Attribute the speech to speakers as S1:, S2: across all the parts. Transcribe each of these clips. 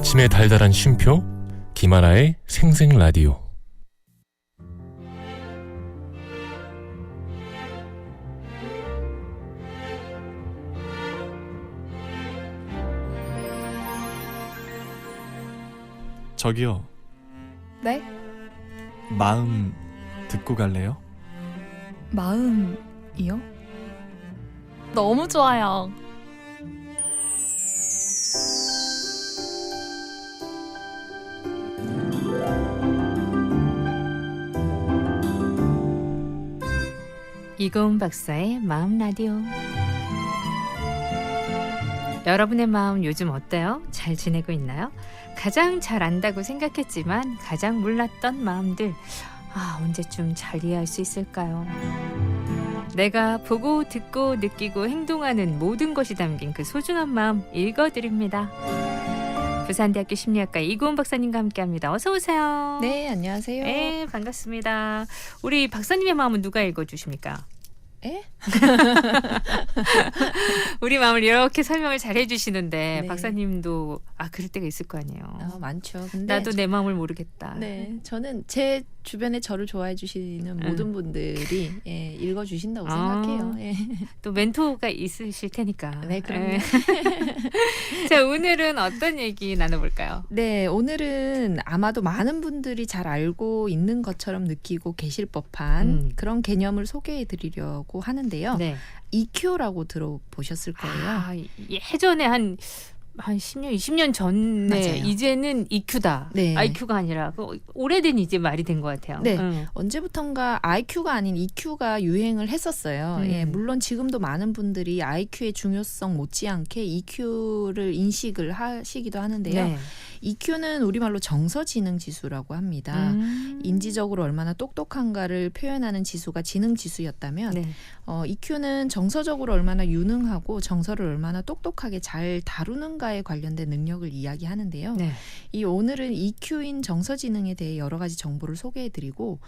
S1: 아침의 달달한 쉼표 김하나의 생생라디오.
S2: 저기요.
S3: 네?
S2: 마음 듣고 갈래요?
S3: 마음이요? 너무 좋아요.
S4: 이고은 박사의 마음 라디오. 여러분의 마음 요즘 어때요? 잘 지내고 있나요? 가장 잘 안다고 생각했지만 가장 몰랐던 마음들, 언제쯤 잘 이해할 수 있을까요? 내가 보고 듣고 느끼고 행동하는 모든 것이 담긴 그 소중한 마음 읽어드립니다. 부산대학교 심리학과 이고은 박사님과 함께합니다. 어서 오세요.
S3: 네, 안녕하세요.
S4: 네, 반갑습니다. 우리 박사님의 마음은 누가 읽어주십니까?
S3: 에?
S4: 우리 마음을 이렇게 설명을 잘 해주시는데
S3: 네.
S4: 박사님도 그럴 때가 있을 거 아니에요.
S3: 많죠. 근데
S4: 나도 내 마음을 모르겠다.
S3: 네, 저는 제 주변에 저를 좋아해 주시는 모든 분들이 읽어주신다고 생각해요. 예.
S4: 또 멘토가 있으실 테니까.
S3: 네, 그럼요.
S4: 자, 오늘은 어떤 얘기 나눠볼까요?
S3: 네, 오늘은 아마도 많은 분들이 잘 알고 있는 것처럼 느끼고 계실 법한 그런 개념을 소개해 드리려고 하는데요.
S4: 네.
S3: EQ라고 들어보셨을 거예요.
S4: 예전에 한 10년, 20년 전에
S3: 맞아요.
S4: 이제는 EQ다.
S3: 네.
S4: IQ가 아니라 오래된 이제 말이 된 것 같아요.
S3: 네. 언제부턴가 IQ가 아닌 EQ가 유행을 했었어요. 예, 물론 지금도 많은 분들이 IQ의 중요성 못지않게 EQ를 인식을 하시기도 하는데요.
S4: 네.
S3: EQ는 우리말로 정서지능지수라고 합니다. 인지적으로 얼마나 똑똑한가를 표현하는 지수가 지능지수였다면
S4: 네.
S3: EQ는 정서적으로 얼마나 유능하고 정서를 얼마나 똑똑하게 잘 다루는가에 관련된 능력을 이야기하는데요.
S4: 네.
S3: 오늘은 EQ인 정서지능에 대해 여러 가지 정보를 소개해드리고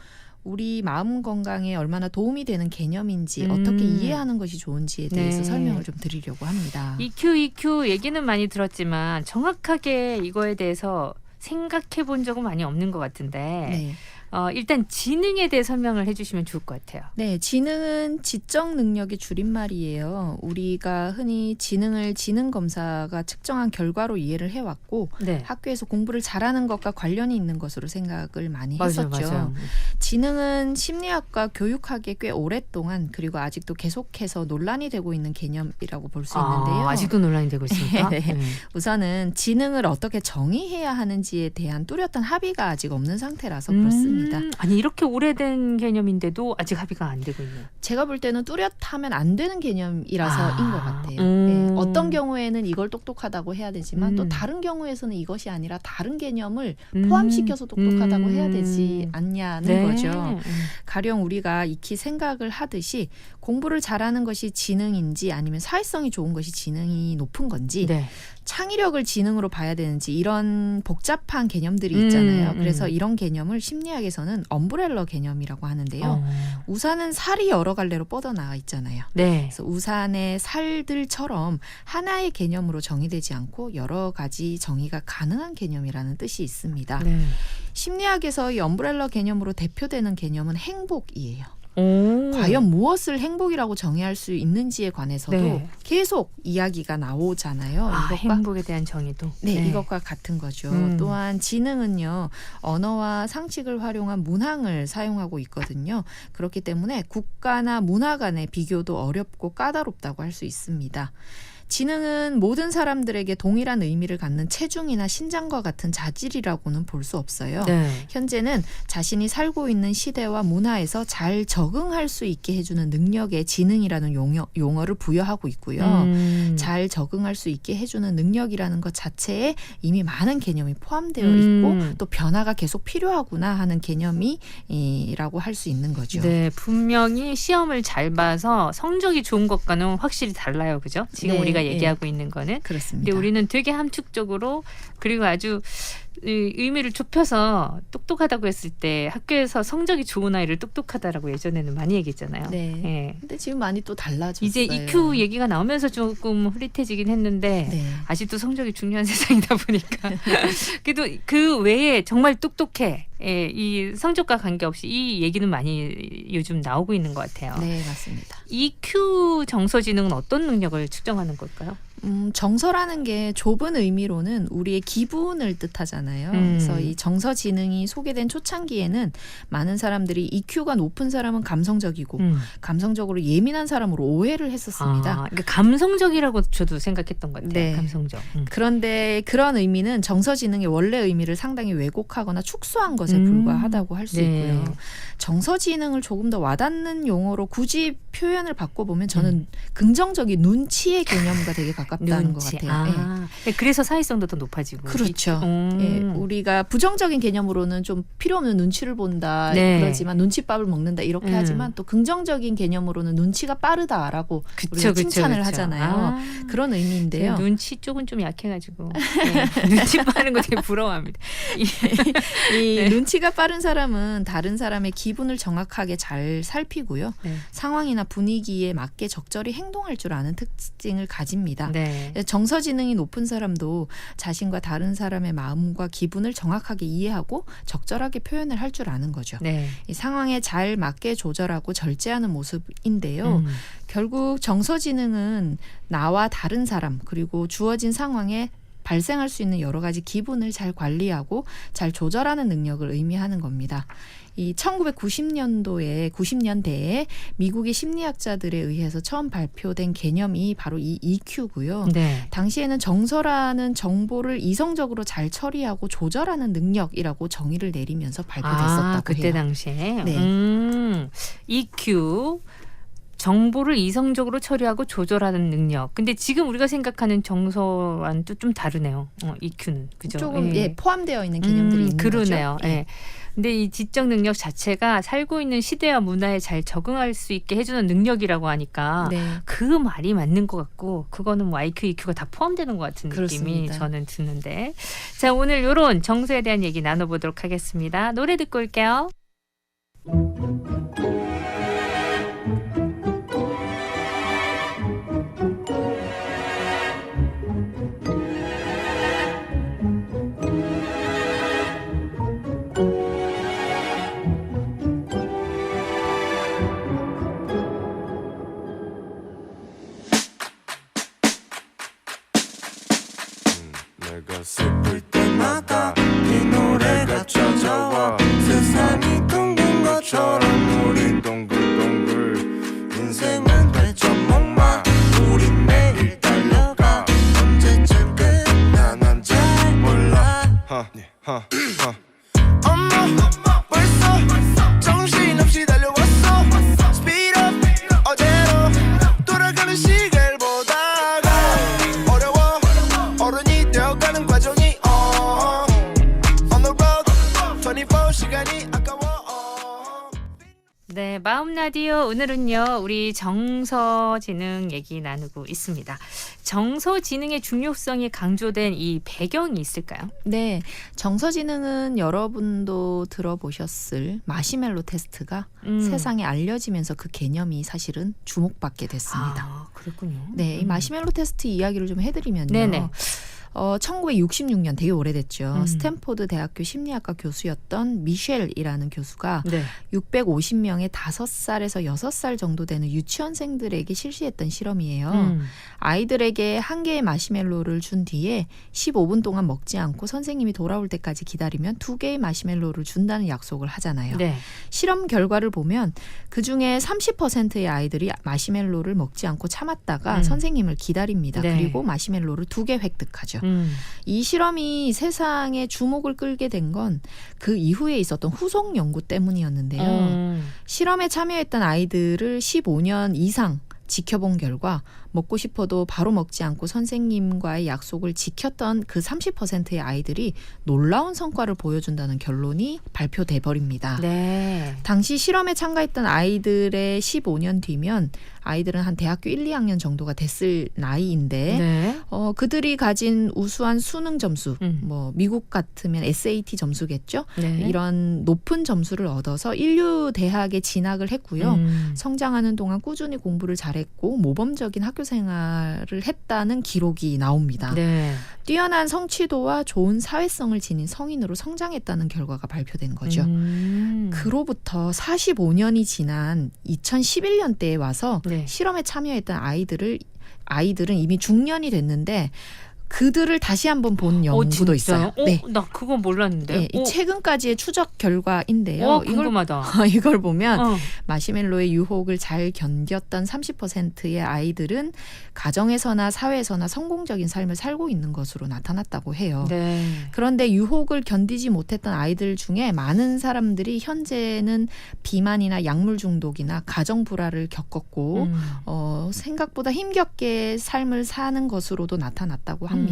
S3: 우리 마음 건강에 얼마나 도움이 되는 개념인지 어떻게 이해하는 것이 좋은지에 대해서
S4: 네.
S3: 설명을 좀 드리려고 합니다.
S4: EQ 얘기는 많이 들었지만 정확하게 이거에 대해서 생각해 본 적은 많이 없는 것 같은데
S3: 네.
S4: 일단 지능에 대해 설명을 해주시면 좋을 것 같아요.
S3: 네, 지능은 지적 능력의 줄임말이에요. 우리가 흔히 지능을 지능 검사가 측정한 결과로 이해를 해왔고
S4: 네.
S3: 학교에서 공부를 잘하는 것과 관련이 있는 것으로 생각을 많이
S4: 맞아요,
S3: 했었죠.
S4: 맞아요.
S3: 지능은 심리학과 교육학에 꽤 오랫동안 그리고 아직도 계속해서 논란이 되고 있는 개념이라고 볼 수 있는데요.
S4: 아직도 논란이 되고 있습니까?
S3: 네.
S4: 네.
S3: 우선은 지능을 어떻게 정의해야 하는지에 대한 뚜렷한 합의가 아직 없는 상태라서 그렇습니다.
S4: 아니 이렇게 오래된 개념인데도 아직 합의가 안 되고 있네요.
S3: 제가 볼 때는 뚜렷하면 안 되는 개념이라서인 것 같아요. 네. 어떤 경우에는 이걸 똑똑하다고 해야 되지만 또 다른 경우에서는 이것이 아니라 다른 개념을 포함시켜서 똑똑하다고 해야 되지 않냐는
S4: 네.
S3: 거죠. 가령 우리가 익히 생각을 하듯이 공부를 잘하는 것이 지능인지 아니면 사회성이 좋은 것이 지능이 높은 건지
S4: 네.
S3: 창의력을 지능으로 봐야 되는지 이런 복잡한 개념들이 있잖아요. 그래서 이런 개념을 심리학에서는 엄브렐러 개념이라고 하는데요. 우산은 살이 여러 갈래로 뻗어나가 있잖아요.
S4: 네.
S3: 그래서 우산의 살들처럼 하나의 개념으로 정의되지 않고 여러 가지 정의가 가능한 개념이라는 뜻이 있습니다.
S4: 네.
S3: 심리학에서 이 엄브렐러 개념으로 대표되는 개념은 행복이에요.
S4: 오.
S3: 과연 무엇을 행복이라고 정의할 수 있는지에 관해서도
S4: 네.
S3: 계속 이야기가 나오잖아요.
S4: 행복에 대한 정의도.
S3: 네, 이것과 같은 거죠. 또한 지능은요, 언어와 상식을 활용한 문항을 사용하고 있거든요. 그렇기 때문에 국가나 문화 간의 비교도 어렵고 까다롭다고 할 수 있습니다. 지능은 모든 사람들에게 동일한 의미를 갖는 체중이나 신장과 같은 자질이라고는 볼 수 없어요.
S4: 네.
S3: 현재는 자신이 살고 있는 시대와 문화에서 잘 적응할 수 있게 해주는 능력에 지능이라는 용어를 부여하고 있고요. 잘 적응할 수 있게 해주는 능력이라는 것 자체에 이미 많은 개념이 포함되어 있고 또 변화가 계속 필요하구나 하는 개념이라고 할 수 있는 거죠.
S4: 네, 분명히 시험을 잘 봐서 성적이 좋은 것과는 확실히 달라요, 그죠? 지금
S3: 네,
S4: 우리가
S3: 네.
S4: 얘기하고 있는 거는.
S3: 그렇습니다.
S4: 근데 우리는 되게 함축적으로 그리고 아주 이 의미를 좁혀서 똑똑하다고 했을 때 학교에서 성적이 좋은 아이를 똑똑하다라고 예전에는 많이 얘기했잖아요.
S3: 네.
S4: 예.
S3: 근데 지금 많이 또 달라졌어요.
S4: 이제 EQ 얘기가 나오면서 조금 흐릿해지긴 했는데
S3: 네.
S4: 아직도 성적이 중요한 세상이다 보니까 그래도 그 외에 정말 똑똑해. 예, 이 성적과 관계없이 이 얘기는 많이 요즘 나오고 있는 것 같아요.
S3: 네, 맞습니다.
S4: EQ 정서지능은 어떤 능력을 측정하는 걸까요?
S3: 정서라는 게 좁은 의미로는 우리의 기분을 뜻하잖아요. 그래서 이 정서 지능이 소개된 초창기에는 많은 사람들이 EQ가 높은 사람은 감성적이고 감성적으로 예민한 사람으로 오해를 했었습니다.
S4: 그러니까 감성적이라고 저도 생각했던 것 같아요.
S3: 네.
S4: 감성적.
S3: 그런데 그런 의미는 정서 지능의 원래 의미를 상당히 왜곡하거나 축소한 것에 불과하다고 할 수
S4: 네.
S3: 있고요. 정서 지능을 조금 더 와닿는 용어로 굳이 표현을 바꿔보면 저는 긍정적인 눈치의 개념과 되게 가깝다는 것 같아요. 예.
S4: 그래서 사회성도 더 높아지고.
S3: 그렇죠. 예, 우리가 부정적인 개념으로는 좀 필요 없는 눈치를 본다
S4: 네.
S3: 그러지만 눈치밥을 먹는다 이렇게 하지만 또 긍정적인 개념으로는 눈치가 빠르다라고 우리가 칭찬을 하잖아요. 그런 의미인데요.
S4: 눈치 쪽은 좀 약해가지고 네. 눈치 빠른 거 되게 부러워합니다.
S3: 이
S4: 네.
S3: 눈치가 빠른 사람은 다른 사람의 기분을 정확하게 잘 살피고요.
S4: 네.
S3: 상황이나 분위기에 맞게 적절히 행동할 줄 아는 특징을 가집니다.
S4: 네.
S3: 정서 지능이 높은 사람도 자신과 다른 사람의 마음과 기분을 정확하게 이해하고 적절하게 표현을 할 줄 아는 거죠.
S4: 네.
S3: 이 상황에 잘 맞게 조절하고 절제하는 모습인데요. 결국 정서 지능은 나와 다른 사람 그리고 주어진 상황에 발생할 수 있는 여러 가지 기분을 잘 관리하고 잘 조절하는 능력을 의미하는 겁니다. 이 1990년대에 미국의 심리학자들에 의해서 처음 발표된 개념이 바로 이 EQ고요.
S4: 네.
S3: 당시에는 정서라는 정보를 이성적으로 잘 처리하고 조절하는 능력이라고 정의를 내리면서 발표됐었다고
S4: 그때
S3: 해요.
S4: 당시에.
S3: 네.
S4: EQ. 정보를 이성적으로 처리하고 조절하는 능력. 근데 지금 우리가 생각하는 정서와는 또 좀 다르네요. EQ는. 그죠?
S3: 조금 포함되어 있는 개념들이 있는
S4: 그러네요.
S3: 거죠.
S4: 예. 근데 이 지적 능력 자체가 살고 있는 시대와 문화에 잘 적응할 수 있게 해주는 능력이라고 하니까
S3: 네.
S4: 그 말이 맞는 것 같고 그거는 뭐 IQ, EQ가 다 포함되는 것 같은 느낌이
S3: 그렇습니다.
S4: 저는 드는데 자 오늘 이런 정서에 대한 얘기 나눠보도록 하겠습니다. 노래 듣고 올게요.
S5: 내가 슬플 때마다 이 노래가 찾아와 세상이 둥근 것처럼 우린 동글동글 인생은 발전목마 우린 매일 달려가 언제쯤 끝나난 잘 몰라 엄마 벌써 정신없이 달려왔어 Speed up 어제로 돌아가는 시계를 보다가 어려워 어른이 되어가는 과정이 On the road 24시간이 아까워
S4: 네, 마음 라디오 오늘은요. 우리 정서 지능 얘기 나누고 있습니다. 정서 지능의 중요성이 강조된 이 배경이 있을까요?
S3: 네, 정서 지능은 여러분도 들어보셨을 마시멜로 테스트가 세상에 알려지면서 그 개념이 사실은 주목받게 됐습니다.
S4: 그렇군요.
S3: 네, 이 마시멜로 테스트 이야기를 좀 해드리면요.
S4: 네네.
S3: 1966년 되게 오래됐죠. 스탠포드 대학교 심리학과 교수였던 미셸이라는 교수가
S4: 네.
S3: 650명의 5살에서 6살 정도 되는 유치원생들에게 실시했던 실험이에요. 아이들에게 한 개의 마시멜로를 준 뒤에 15분 동안 먹지 않고 선생님이 돌아올 때까지 기다리면 2개의 마시멜로를 준다는 약속을 하잖아요.
S4: 네.
S3: 실험 결과를 보면 그중에 30%의 아이들이 마시멜로를 먹지 않고 참았다가 선생님을 기다립니다.
S4: 네.
S3: 그리고 마시멜로를 2개 획득하죠. 이 실험이 세상에 주목을 끌게 된 건 그 이후에 있었던 후속 연구 때문이었는데요. 실험에 참여했던 아이들을 15년 이상 지켜본 결과 먹고 싶어도 바로 먹지 않고 선생님과의 약속을 지켰던 그 30%의 아이들이 놀라운 성과를 보여준다는 결론이 발표돼 버립니다.
S4: 네.
S3: 당시 실험에 참가했던 아이들의 15년 뒤면 아이들은 한 대학교 1, 2학년 정도가 됐을 나이인데
S4: 네.
S3: 그들이 가진 우수한 수능 점수,
S4: 음.
S3: 뭐 미국 같으면 SAT 점수겠죠.
S4: 네.
S3: 이런 높은 점수를 얻어서 인류 대학에 진학을 했고요. 성장하는 동안 꾸준히 공부를 잘했고 모범적인 학교 생활을 했다는 기록이 나옵니다.
S4: 네.
S3: 뛰어난 성취도와 좋은 사회성을 지닌 성인으로 성장했다는 결과가 발표된 거죠. 그로부터 45년이 지난 2011년대에 와서
S4: 네.
S3: 실험에 참여했던 아이들은 이미 중년이 됐는데 그들을 다시 한번 본 연구도 있어요. 네.
S4: 나 그건 몰랐는데.
S3: 네, 이 최근까지의 추적 결과인데요.
S4: 궁금하다.
S3: 이걸 보면 마시멜로의 유혹을 잘 견뎠던 30%의 아이들은 가정에서나 사회에서나 성공적인 삶을 살고 있는 것으로 나타났다고 해요.
S4: 네.
S3: 그런데 유혹을 견디지 못했던 아이들 중에 많은 사람들이 현재는 비만이나 약물 중독이나 가정 불화를 겪었고 생각보다 힘겹게 삶을 사는 것으로도 나타났다고 합니다.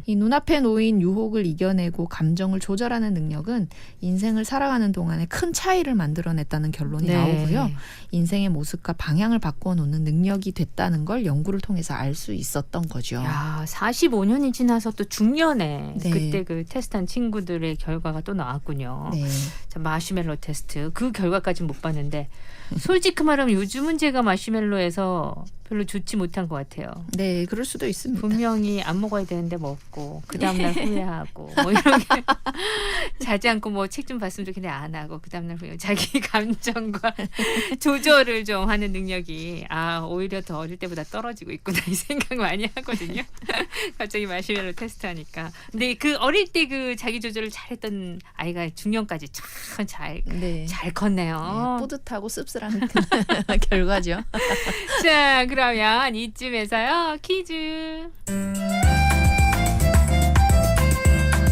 S3: 이 눈앞에 놓인 유혹을 이겨내고 감정을 조절하는 능력은 인생을 살아가는 동안에 큰 차이를 만들어냈다는 결론이
S4: 네.
S3: 나오고요. 인생의 모습과 방향을 바꿔놓는 능력이 됐다는 걸 연구를 통해서 알 수 있었던 거죠.
S4: 야, 45년이 지나서 또 중년에
S3: 네.
S4: 그때 그 테스트한 친구들의 결과가 또 나왔군요.
S3: 네.
S4: 자, 마시멜로 테스트 그 결과까지 못 봤는데 솔직히 말하면 요즘은 제가 마시멜로에서 별로 좋지 못한 것 같아요.
S3: 네, 그럴 수도 있습니다.
S4: 분명히 안 먹어야 되는데 먹고 그 다음날 후회하고 뭐 이런 게 자지 않고 뭐 책 좀 봤으면 좋겠는데 안 하고 그 다음날 후회 자기 감정과 조절을 좀 하는 능력이 오히려 더 어릴 때보다 떨어지고 있구나 이 생각 많이 하거든요. 갑자기 마시멜로 테스트하니까. 근데 그 어릴 때 그 자기 조절을 잘했던 아이가 중년까지 참 잘 컸네요.
S3: 네, 뿌듯하고 씁쓸한 결과죠.
S4: 자, 그러면 이쯤에서요 퀴즈.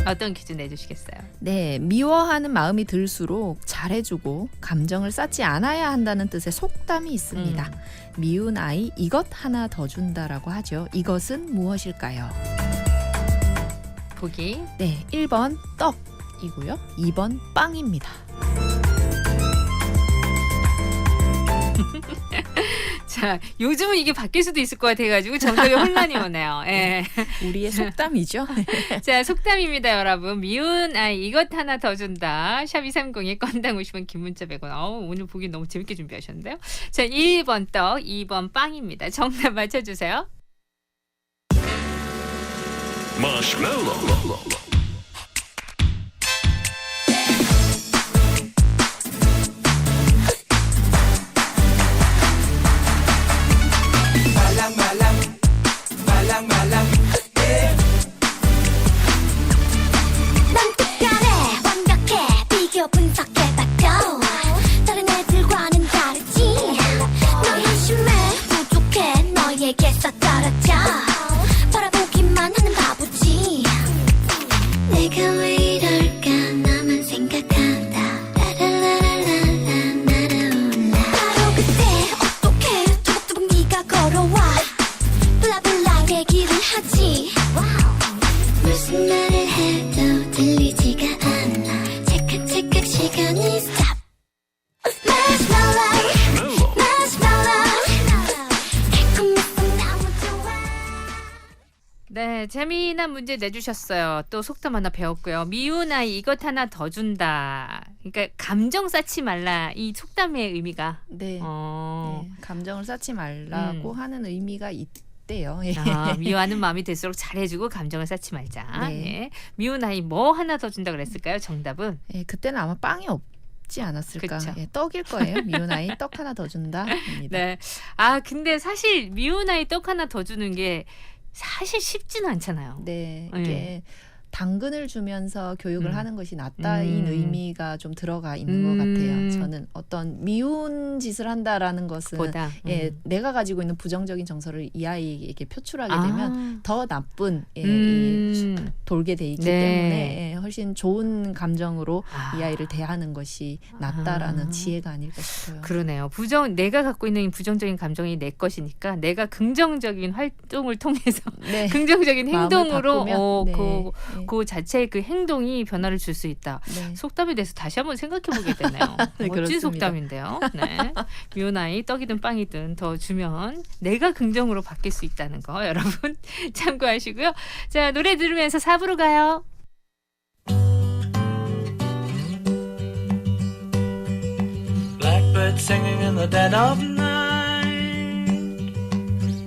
S4: 어떤 퀴즈 내주시겠어요?
S3: 네, 미워하는 마음이 들수록 잘해주고 감정을 쌓지 않아야 한다는 뜻의 속담이 있습니다. 미운 아이 이것 하나 더 준다라고 하죠. 이것은 무엇일까요?
S4: 보기.
S3: 네, 1번 떡이고요. 2번 빵입니다.
S4: 자, 요즘은 이게 바뀔 수도 있을 것 같아가지고 정답에 혼란이 오네요. 예.
S3: 우리의 속담이죠.
S4: 자, 속담입니다, 여러분. 미운 아이 이것 하나 더 준다. 샵 230에 건당 50원 긴 문자 100원. 오늘 보기 너무 재밌게 준비하셨는데요. 자, 1번 떡, 2번 빵입니다. 정답 맞춰주세요.
S6: 마시멜로
S7: 난 특별해 완벽해 비교 분석해봤죠 다른 애들과는 다르지 너 현심해 부족해 너에게서 떨어져 바라보기만 하는 바보지 내가 왜 이럴까 나만 생각한다 라라라라라 날아올라 바로 그때 어떻게 두벅두벅 네가 걸어와 블라블라 얘기를 하지 무슨 말을 해도 들리지가 않아 찰칵찰칵 시간이 stop Marshmallow Marshmallow 달콤해서 너무 좋아
S4: 네, 재미난 문제 내주셨어요. 또 속담 하나 배웠고요. 미운 아이 이것 하나 더 준다. 그러니까 감정 쌓지 말라. 이 속담의 의미가.
S3: 네. 네, 감정을 쌓지 말라고 하는 의미가 있대요. 예.
S4: 미워하는 마음이 될수록 잘해주고 감정을 쌓지 말자.
S3: 네.
S4: 네. 미운 아이 뭐 하나 더 준다 그랬을까요? 정답은?
S3: 예, 그때는 아마 빵이 없지 않았을까.
S4: 그쵸.
S3: 예, 떡일 거예요. 미운 아이 떡 하나 더 준다.
S4: 네. 근데 사실 미운 아이 떡 하나 더 주는 게 사실 쉽지는 않잖아요.
S3: 네,
S4: 네.
S3: 이게 당근을 주면서 교육을
S4: 음.
S3: 하는 것이 낫다인 의미가 좀 들어가 있는 것 같아요. 저는 어떤 미운 짓을 한다라는 것은
S4: 보다
S3: 예, 내가 가지고 있는 부정적인 정서를 이 아이에게 표출하게 되면 더 나쁜 이 돌게 돼 있기
S4: 네.
S3: 때문에 예, 훨씬 좋은 감정으로
S4: 아.
S3: 이 아이를 대하는 것이 낫다라는 지혜가 아닐까 싶어요.
S4: 그러네요. 내가 갖고 있는 이 부정적인 감정이 내 것이니까 내가 긍정적인 활동을 통해서
S3: 네.
S4: 긍정적인
S3: 마음을
S4: 행동으로
S3: 바꾸면, 네.
S4: 그 자체의 그 행동이 변화를 줄 수 있다.
S3: 네.
S4: 속담에 대해서 다시 한번 생각해 보게 되네요.
S3: 네,
S4: 멋진
S3: 그렇습니다.
S4: 속담인데요. 네. 미운 아이 떡이든 빵이든 더 주면 내가 긍정으로 바뀔 수 있다는 거 여러분 참고하시고요. 자, 노래 들으면서 4부로 가요.
S6: Blackbird singing in the dead of night.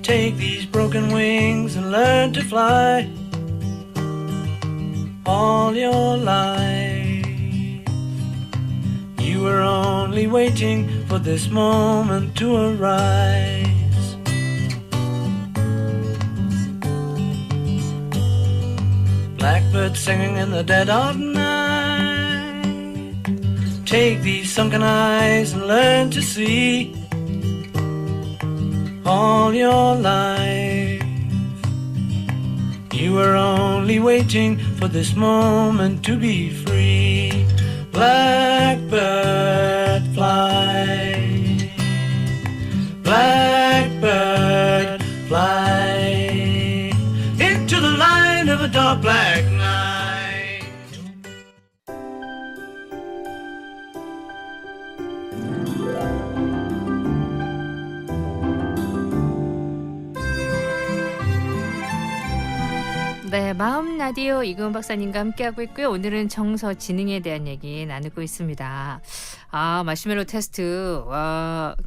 S6: Take these broken wings and learn to fly. All your life, you were only waiting for this moment to arise. Blackbird singing in the dead of night. Take these sunken eyes and learn to see. All your life, you were only waiting for this moment to be free. Blackbird fly, blackbird fly into the light of a dark black night.
S4: 네, 마음 라디오 이금 박사님과 함께하고 있고요. 오늘은 정서 지능에 대한 얘기 나누고 있습니다. 아, 마시멜로 테스트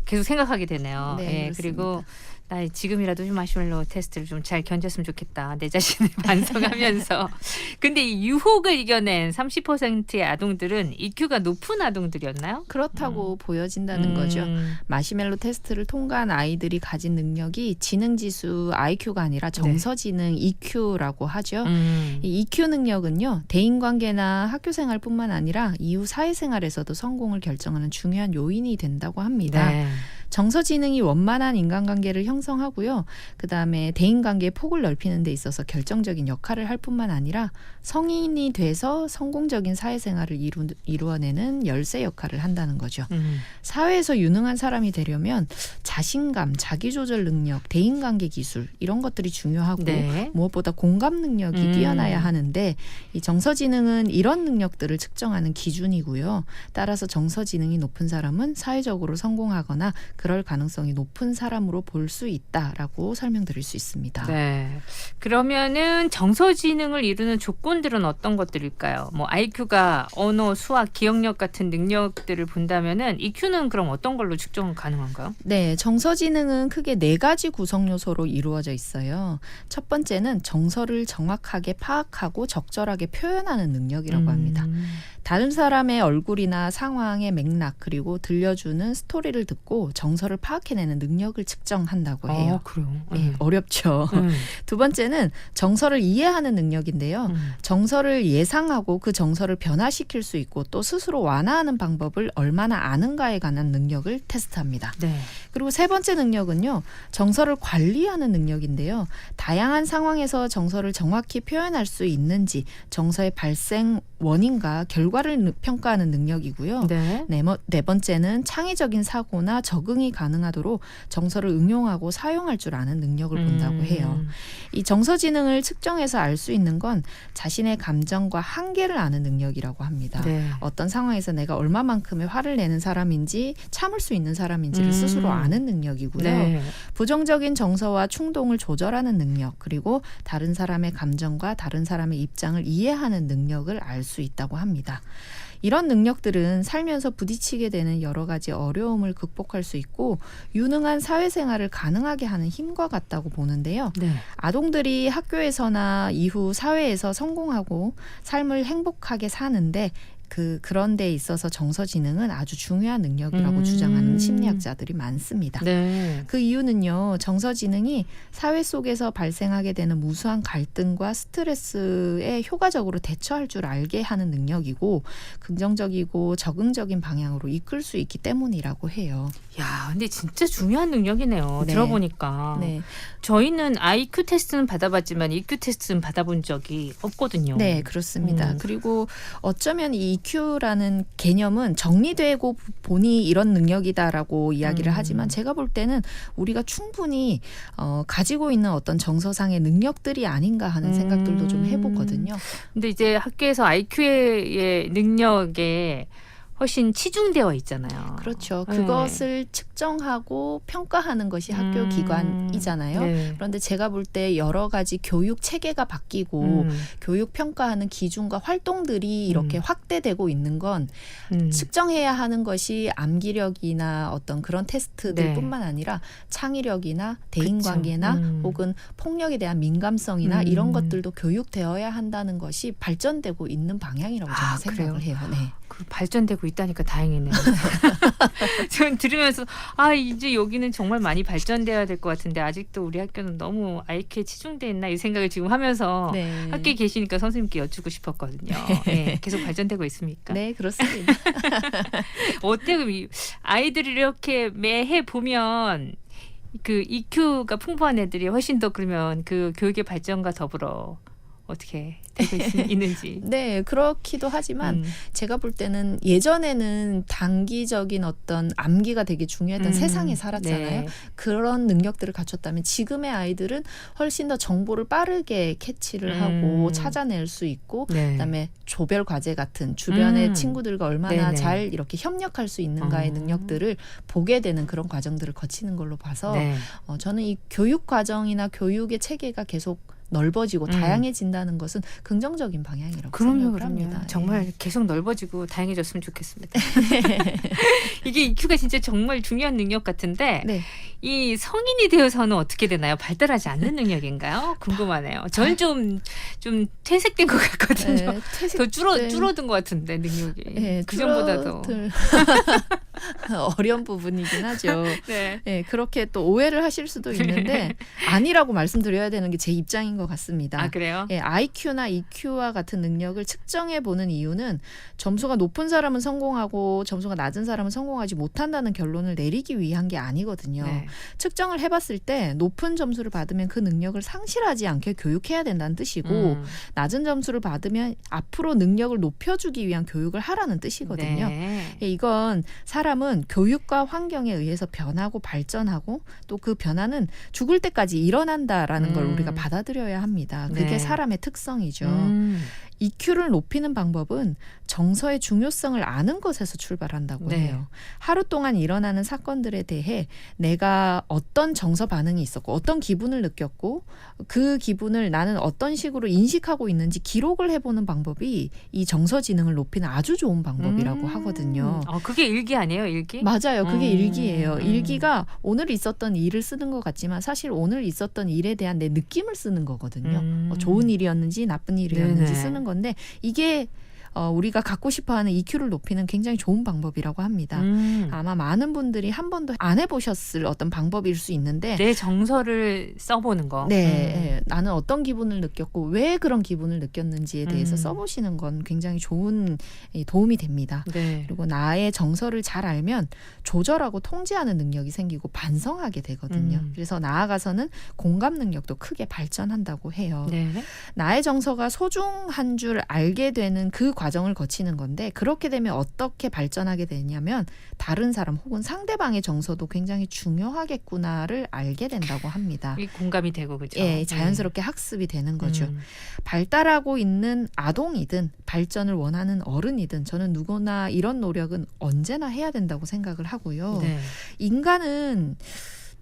S4: 계속 생각하게 되네요.
S3: 네,
S4: 예, 그리고 나 지금이라도 좀 마시멜로 테스트를 좀 잘 견뎠으면 좋겠다. 내 자신을 반성하면서. 근데 이 유혹을 이겨낸 30%의 아동들은 EQ가 높은 아동들이었나요?
S3: 그렇다고 보여진다는 거죠. 마시멜로 테스트를 통과한 아이들이 가진 능력이 지능지수 IQ가 아니라 정서지능 EQ라고 하죠. 이 EQ 능력은요. 대인관계나 학교생활뿐만 아니라 이후 사회생활에서도 성공을 결정하는 중요한 요인이 된다고 합니다.
S4: 네.
S3: 정서지능이 원만한 인간관계를 형성하고요. 그다음에 대인관계의 폭을 넓히는 데 있어서 결정적인 역할을 할 뿐만 아니라 성인이 돼서 성공적인 사회생활을 이루어내는 열쇠 역할을 한다는 거죠. 사회에서 유능한 사람이 되려면 자신감, 자기조절 능력, 대인관계 기술 이런 것들이 중요하고
S4: 네.
S3: 무엇보다 공감 능력이 뛰어나야 하는데 이 정서지능은 이런 능력들을 측정하는 기준이고요. 따라서 정서지능이 높은 사람은 사회적으로 성공하거나 그럴 가능성이 높은 사람으로 볼 수 있다라고 설명드릴 수 있습니다.
S4: 네. 그러면은 정서지능을 이루는 조건들은 어떤 것들일까요? 뭐 IQ가 언어, 수학, 기억력 같은 능력들을 본다면은 EQ는 그럼 어떤 걸로 측정 가능한가요?
S3: 네, 정서지능은 크게 4가지 구성 요소로 이루어져 있어요. 첫 번째는 정서를 정확하게 파악하고 적절하게 표현하는 능력이라고 합니다. 다른 사람의 얼굴이나 상황의 맥락 그리고 들려주는 스토리를 듣고 정서를 파악해내는 능력을 측정한다고 해요.
S4: 그래요?
S3: 네, 어렵죠. 두 번째는 정서를 이해하는 능력인데요. 정서를 예상하고 그 정서를 변화시킬 수 있고 또 스스로 완화하는 방법을 얼마나 아는가에 관한 능력을 테스트합니다.
S4: 네.
S3: 그리고 세 번째 능력은요. 정서를 관리하는 능력인데요. 다양한 상황에서 정서를 정확히 표현할 수 있는지 정서의 발생 원인과 결과를 평가하는 능력이고요.
S4: 네.
S3: 네 번째는 창의적인 사고나 적응이 가능하도록 정서를 응용하고 사용할 줄 아는 능력을 본다고 해요. 이 정서지능을 측정해서 알 수 있는 건 자신의 감정과 한계를 아는 능력이라고 합니다.
S4: 네.
S3: 어떤 상황에서 내가 얼마만큼의 화를 내는 사람인지 참을 수 있는 사람인지를 스스로 아는 능력이고요.
S4: 네.
S3: 부정적인 정서와 충동을 조절하는 능력 그리고 다른 사람의 감정과 다른 사람의 입장을 이해하는 능력을 알 수 있다고 합니다. 이런 능력들은 살면서 부딪히게 되는 여러 가지 어려움을 극복할 수 있고 유능한 사회생활을 가능하게 하는 힘과 같다고 보는데요.
S4: 네.
S3: 아동들이 학교에서나 이후 사회에서 성공하고 삶을 행복하게 사는데 그런 데 있어서 정서지능은 아주 중요한 능력이라고 주장하는 심리학자들이 많습니다.
S4: 네.
S3: 그 이유는요, 정서지능이 사회 속에서 발생하게 되는 무수한 갈등과 스트레스에 효과적으로 대처할 줄 알게 하는 능력이고, 긍정적이고 적응적인 방향으로 이끌 수 있기 때문이라고 해요.
S4: 야, 근데 진짜 중요한 능력이네요.
S3: 네.
S4: 들어보니까.
S3: 네.
S4: 저희는 IQ 테스트는 받아봤지만 EQ 테스트는 받아본 적이 없거든요.
S3: 네, 그렇습니다. 그리고 어쩌면 이 EQ라는 개념은 정리되고 보니 이런 능력이다라고 이야기를 하지만 제가 볼 때는 우리가 충분히 가지고 있는 어떤 정서상의 능력들이 아닌가 하는 생각들도 좀 해보거든요.
S4: 근데 이제 학교에서 IQ의 능력에 훨씬 치중되어 있잖아요.
S3: 그렇죠.
S4: 네.
S3: 그것을 측정하고 평가하는 것이 학교 기관이잖아요.
S4: 네.
S3: 그런데 제가 볼 때 여러 가지 교육 체계가 바뀌고 교육 평가하는 기준과 활동들이 이렇게 확대되고 있는 건 측정해야 하는 것이 암기력이나 어떤 그런 테스트들뿐만 아니라 창의력이나 대인관계나 혹은 폭력에 대한 민감성이나 이런 것들도 교육되어야 한다는 것이 발전되고 있는 방향이라고 저는 생각을 해요. 네.
S4: 그 발전되고 있다니까 다행이네요. 저는 들으면서 이제 여기는 정말 많이 발전돼야 될 것 같은데 아직도 우리 학교는 너무 IQ에 치중돼 있나 이 생각을 지금 하면서
S3: 네.
S4: 학교에 계시니까 선생님께 여쭙고 싶었거든요. 네, 계속 발전되고 있습니까?
S3: 네, 그렇습니다.
S4: 어때요? 그럼 아이들이 이렇게 매해 보면 그 EQ가 풍부한 애들이 훨씬 더 그러면 그 교육의 발전과 더불어 어떻게 되고 있는지.
S3: 네, 그렇기도 하지만 제가 볼 때는 예전에는 단기적인 어떤 암기가 되게 중요했던 세상에 살았잖아요.
S4: 네.
S3: 그런 능력들을 갖췄다면 지금의 아이들은 훨씬 더 정보를 빠르게 캐치를 하고 찾아낼 수 있고
S4: 네.
S3: 그다음에 조별 과제 같은 주변의 친구들과 얼마나
S4: 네네.
S3: 잘 이렇게 협력할 수 있는가의 능력들을 보게 되는 그런 과정들을 거치는 걸로 봐서
S4: 네.
S3: 저는 이 교육 과정이나 교육의 체계가 계속 넓어지고 다양해진다는 것은 긍정적인 방향이라고 생각을 합니다.
S4: 정말 계속 넓어지고 다양해졌으면 좋겠습니다. 이게 EQ가 진짜 정말 중요한 능력 같은데
S3: 네.
S4: 이 성인이 되어서는 어떻게 되나요? 발달하지 않는 능력인가요? 궁금하네요. 저는 좀 퇴색된 것 같거든요.
S3: 네,
S4: 더 줄어든 것 같은데 능력이.
S3: 네,
S4: 그 전보다도.
S3: 어려운 부분이긴 하죠.
S4: 네.
S3: 네, 그렇게 또 오해를 하실 수도 있는데 아니라고 말씀드려야 되는 게 제 입장인 것 같습니다.
S4: 아, 그래요?
S3: 예, IQ나 EQ와 같은 능력을 측정해 보는 이유는 점수가 높은 사람은 성공하고 점수가 낮은 사람은 성공하지 못한다는 결론을 내리기 위한 게 아니거든요.
S4: 네.
S3: 측정을 해봤을 때 높은 점수를 받으면 그 능력을 상실하지 않게 교육해야 된다는 뜻이고 낮은 점수를 받으면 앞으로 능력을 높여주기 위한 교육을 하라는 뜻이거든요.
S4: 네.
S3: 예, 이건 사람은 교육과 환경에 의해서 변하고 발전하고 또 그 변화는 죽을 때까지 일어난다라는 걸 우리가 받아들여야 합니다. 그게
S4: 네.
S3: 사람의 특성이죠. EQ를 높이는 방법은 정서의 중요성을 아는 것에서 출발한다고
S4: 네.
S3: 해요. 하루 동안 일어나는 사건들에 대해 내가 어떤 정서 반응이 있었고 어떤 기분을 느꼈고 그 기분을 나는 어떤 식으로 인식하고 있는지 기록을 해보는 방법이 이 정서 지능을 높이는 아주 좋은 방법이라고 하거든요.
S4: 그게 일기 아니에요? 일기?
S3: 맞아요. 그게 일기예요. 일기가 오늘 있었던 일을 쓰는 것 같지만 사실 오늘 있었던 일에 대한 내 느낌을 쓰는 거거든요. 좋은 일이었는지 나쁜 일이었는지
S4: 네네.
S3: 쓰는 건데 이게 우리가 갖고 싶어하는 EQ를 높이는 굉장히 좋은 방법이라고 합니다. 아마 많은 분들이 한 번도 안 해보셨을 어떤 방법일 수 있는데
S4: 내 정서를 써보는 거.
S3: 네, 나는 어떤 기분을 느꼈고 왜 그런 기분을 느꼈는지에 대해서 써보시는 건 굉장히 좋은 도움이 됩니다.
S4: 네.
S3: 그리고 나의 정서를 잘 알면 조절하고 통제하는 능력이 생기고 반성하게 되거든요. 그래서 나아가서는 공감 능력도 크게 발전한다고 해요.
S4: 네.
S3: 나의 정서가 소중한 줄 알게 되는 그 과정을 거치는 건데 그렇게 되면 어떻게 발전하게 되냐면 다른 사람 혹은 상대방의 정서도 굉장히 중요하겠구나를 알게 된다고 합니다.
S4: 이 공감이 되고 그죠?
S3: 예, 자연스럽게 학습이 되는 거죠. 발달하고 있는 아동이든 발전을 원하는 어른이든 저는 누구나 이런 노력은 언제나 해야 된다고 생각을 하고요.
S4: 네.
S3: 인간은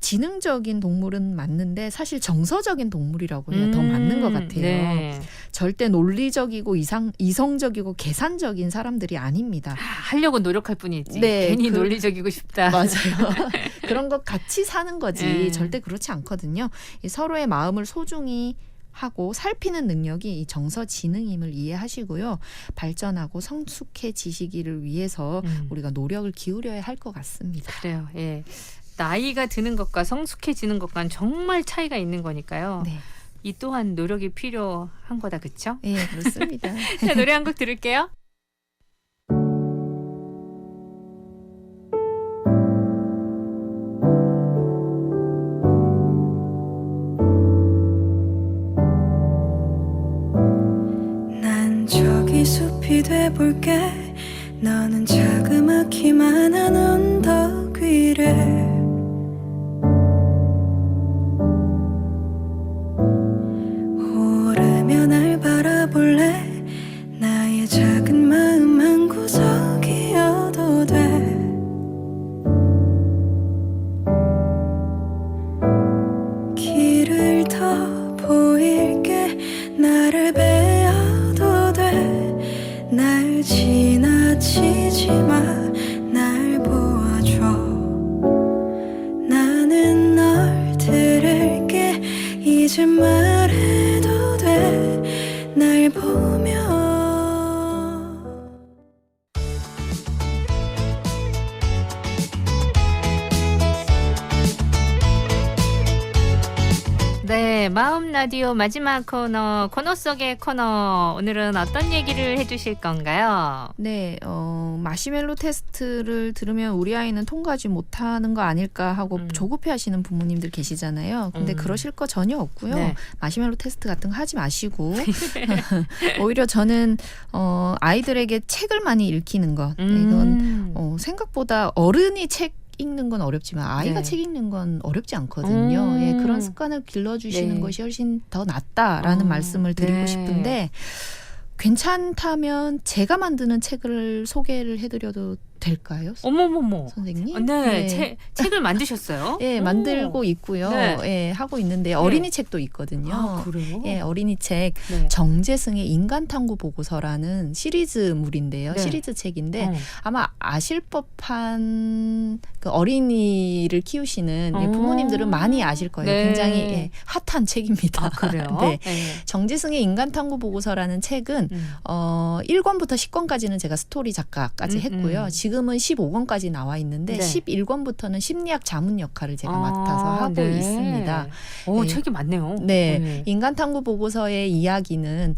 S3: 지능적인 동물은 맞는데 사실 정서적인 동물이라고 해야 더 맞는 것 같아요.
S4: 네.
S3: 절대 논리적이고 이성적이고 계산적인 사람들이 아닙니다.
S4: 하려고 노력할 뿐이지.
S3: 네,
S4: 괜히 논리적이고 싶다.
S3: 맞아요. 그런 것 같이 사는 거지
S4: 네.
S3: 절대 그렇지 않거든요. 이 서로의 마음을 소중히 하고 살피는 능력이 이 정서지능임을 이해하시고요. 발전하고 성숙해지시기를 위해서 우리가 노력을 기울여야 할 것 같습니다.
S4: 그래요. 예. 나이가 드는 것과 성숙해지는 것과는 정말 차이가 있는 거니까요.
S3: 네,
S4: 이 또한 노력이 필요한 거다. 그렇죠?
S3: 예, 그렇습니다.
S4: 자, 노래 한 곡 들을게요.
S8: 난 저기 숲이 돼볼게. 너는 자그마키만한 언덕 위를 오르며 날 바라볼래. 나의 작은 마음 한 구석이어도 돼. 길을 더 보일게. 나를 베어도 돼. 날 지나치지 마. 날 보아줘. 나는 널 들을게. 이제 말해도 돼. 날 보며.
S4: 네, 마음 라디오 마지막 코너 속의 코너. 오늘은 어떤 얘기를 해주실 건가요?
S3: 네, 마시멜로 테스트를 들으면 우리 아이는 통과하지 못하는 거 아닐까 하고 조급해하시는 부모님들 계시잖아요. 근데 그러실 거 전혀 없고요.
S4: 네.
S3: 마시멜로 테스트 같은 거 하지 마시고 오히려 저는 아이들에게 책을 많이 읽히는 것. 이건 생각보다 어른이 책 읽는 건 어렵지만 아이가
S4: 네.
S3: 책 읽는 건 어렵지 않거든요. 예, 그런 습관을 길러주시는
S4: 네.
S3: 것이 훨씬 더 낫다라는 말씀을 드리고
S4: 네.
S3: 싶은데 괜찮다면 제가 만드는 책을 소개를 해드려도 될까요?
S4: 어머머머.
S3: 선생님?
S4: 네, 책을 만드셨어요?
S3: 예,
S4: 오.
S3: 만들고 있고요.
S4: 네.
S3: 예, 하고 있는데 어린이 책도 있거든요.
S4: 아, 그래요?
S3: 예, 어린이 책
S4: 네.
S3: 정재승의 인간탐구 보고서라는 시리즈물인데요.
S4: 네.
S3: 시리즈 책인데 아마 아실 법한 그 어린이를 키우시는 예, 부모님들은 많이 아실 거예요.
S4: 네.
S3: 굉장히 예, 핫한 책입니다.
S4: 아, 그래요?
S3: 네.
S4: 네.
S3: 정재승의 인간탐구 보고서라는 책은 1권부터 10권까지는 제가 스토리 작가까지 했고요. 지금은 15권까지 나와 있는데
S4: 네.
S3: 11권부터는 심리학 자문 역할을 제가 맡아서 하고
S4: 네.
S3: 있습니다.
S4: 오,
S3: 네.
S4: 책이 많네요.
S3: 네, 인간탐구 보고서의 이야기는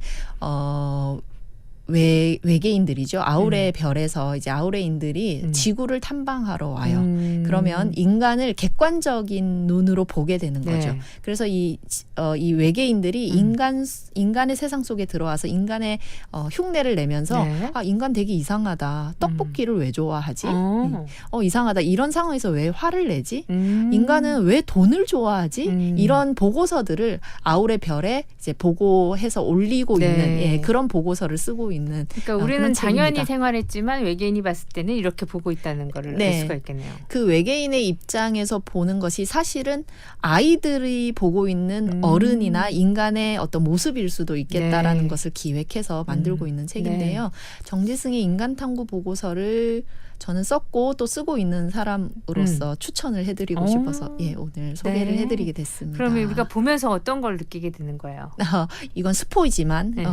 S3: 외계인들이죠. 아우레 별에서 이제 아우레인들이 지구를 탐방하러 와요. 그러면 인간을 객관적인 눈으로 보게 되는 거죠.
S4: 네.
S3: 그래서 이 외계인들이 인간의 세상 속에 들어와서 인간의 흉내를 내면서
S4: 네.
S3: 아, 인간 되게 이상하다. 떡볶이를 왜 좋아하지?
S4: 어.
S3: 이상하다. 이런 상황에서 왜 화를 내지? 인간은 왜 돈을 좋아하지? 이런 보고서들을 아우레 별에 이제 보고해서 올리고
S4: 네.
S3: 있는 예, 그런 보고서를 쓰고 있는
S4: 그러니까 우리는
S3: 그런
S4: 당연히
S3: 책입니다.
S4: 생활했지만 외계인이 봤을 때는 이렇게 보고 있다는 걸 알
S3: 네.
S4: 수가 있겠네요.
S3: 그 외계인의 입장에서 보는 것이 사실은 아이들이 보고 있는 어른이나 인간의 어떤 모습일 수도 있겠다라는
S4: 네.
S3: 것을 기획해서 만들고 있는 책인데요. 정재승의 인간탐구 보고서를 저는 썼고 또 쓰고 있는 사람으로서 추천을 해드리고 싶어서 예, 오늘 소개를
S4: 네.
S3: 해드리게 됐습니다.
S4: 그러면 우리가 보면서 어떤 걸 느끼게 되는 거예요?
S3: 이건 스포이지만
S4: 네.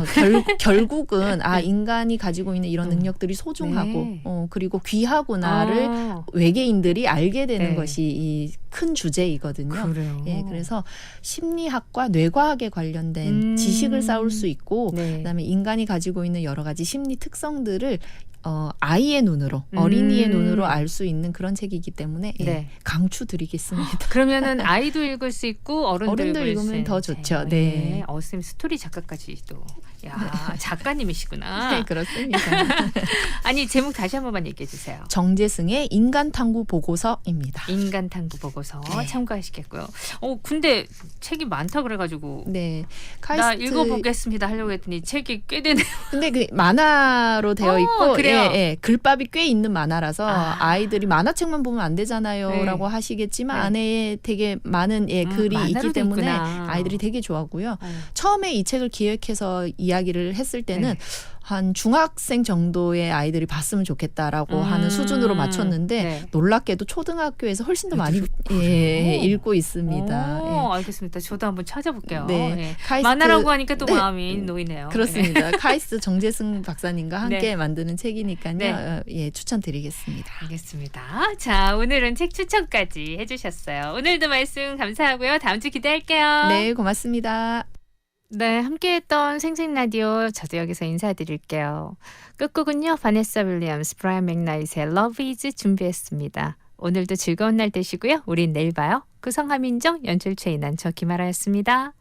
S3: 결국은 인간이 가지고 있는 이런 능력들이 소중하고
S4: 네.
S3: 그리고 귀하구나를 외계인들이 알게 되는
S4: 네.
S3: 것이 이 큰 주제이거든요.
S4: 그래요.
S3: 예, 그래서 심리학과 뇌과학에 관련된 지식을 쌓을 수 있고
S4: 네.
S3: 그다음에 인간이 가지고 있는 여러 가지 심리 특성들을 아이의 눈으로 어린이의 눈으로 알 수 있는 그런 책이기 때문에 예,
S4: 네.
S3: 강추드리겠습니다.
S4: 그러면은 아이도 읽을 수 있고 어른도 읽을 수
S3: 읽으면
S4: 있는
S3: 더
S4: 책.
S3: 좋죠. 네.
S4: 선생님 스토리 작가까지 또. 야, 작가님이시구나.
S3: 네, 그렇습니다.
S4: 아니, 제목 다시 한 번만 얘기해 주세요.
S3: 정재승의 인간탐구 보고서입니다.
S4: 인간탐구 보고서
S3: 네.
S4: 참고하시겠고요. 근데 책이 많다 그래가지고
S3: 네,
S4: 나 읽어보겠습니다 하려고 했더니 책이 꽤 되네요.
S3: 근데 그 만화로 되어 있고
S4: 그래요?
S3: 예, 글밥이 꽤 있는 만화라서 아이들이 만화책만 보면 안 되잖아요라고
S4: 네.
S3: 하시겠지만
S4: 네.
S3: 안에 되게 많은 글이 있기
S4: 만화로도
S3: 때문에
S4: 있구나.
S3: 아이들이 되게 좋아하고요. 처음에 이 책을 기획해서 이야기를 했을 때는
S4: 네.
S3: 한 중학생 정도의 아이들이 봤으면 좋겠다라고 하는 수준으로 맞췄는데
S4: 네.
S3: 놀랍게도 초등학교에서 훨씬 더 많이
S4: 오.
S3: 읽고 있습니다.
S4: 오, 알겠습니다. 저도 한번 찾아볼게요.
S3: 네.
S4: 예.
S3: 카이스트-
S4: 만화라고 하니까 또
S3: 네.
S4: 마음이 놓이네요.
S3: 그렇습니다. 카이스트 정재승 박사님과 함께
S4: 네.
S3: 만드는 책이니까요.
S4: 네.
S3: 예, 추천드리겠습니다.
S4: 알겠습니다. 자, 오늘은 책 추천까지 해주셨어요. 오늘도 말씀 감사하고요. 다음 주 기대할게요.
S3: 네, 고맙습니다.
S4: 네, 함께했던 생생라디오 저도 여기서 인사드릴게요. 끝곡은요. 바네사 윌리엄스, 브라이언 맥나잇의 Love is 준비했습니다. 오늘도 즐거운 날 되시고요. 우린 내일 봐요. 구성함인정, 연출 최인한, 저 김아라였습니다.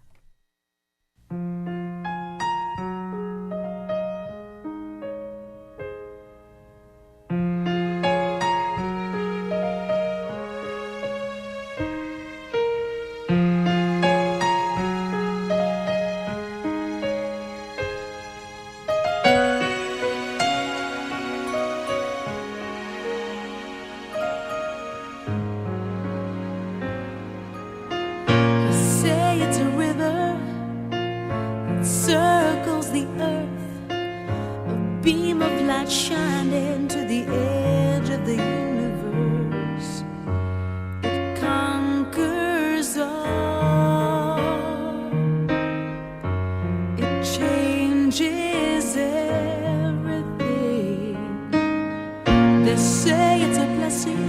S8: Say it's a river that circles the earth, a beam of light shining to the edge of the universe. It conquers all. It changes everything. They say it's a blessing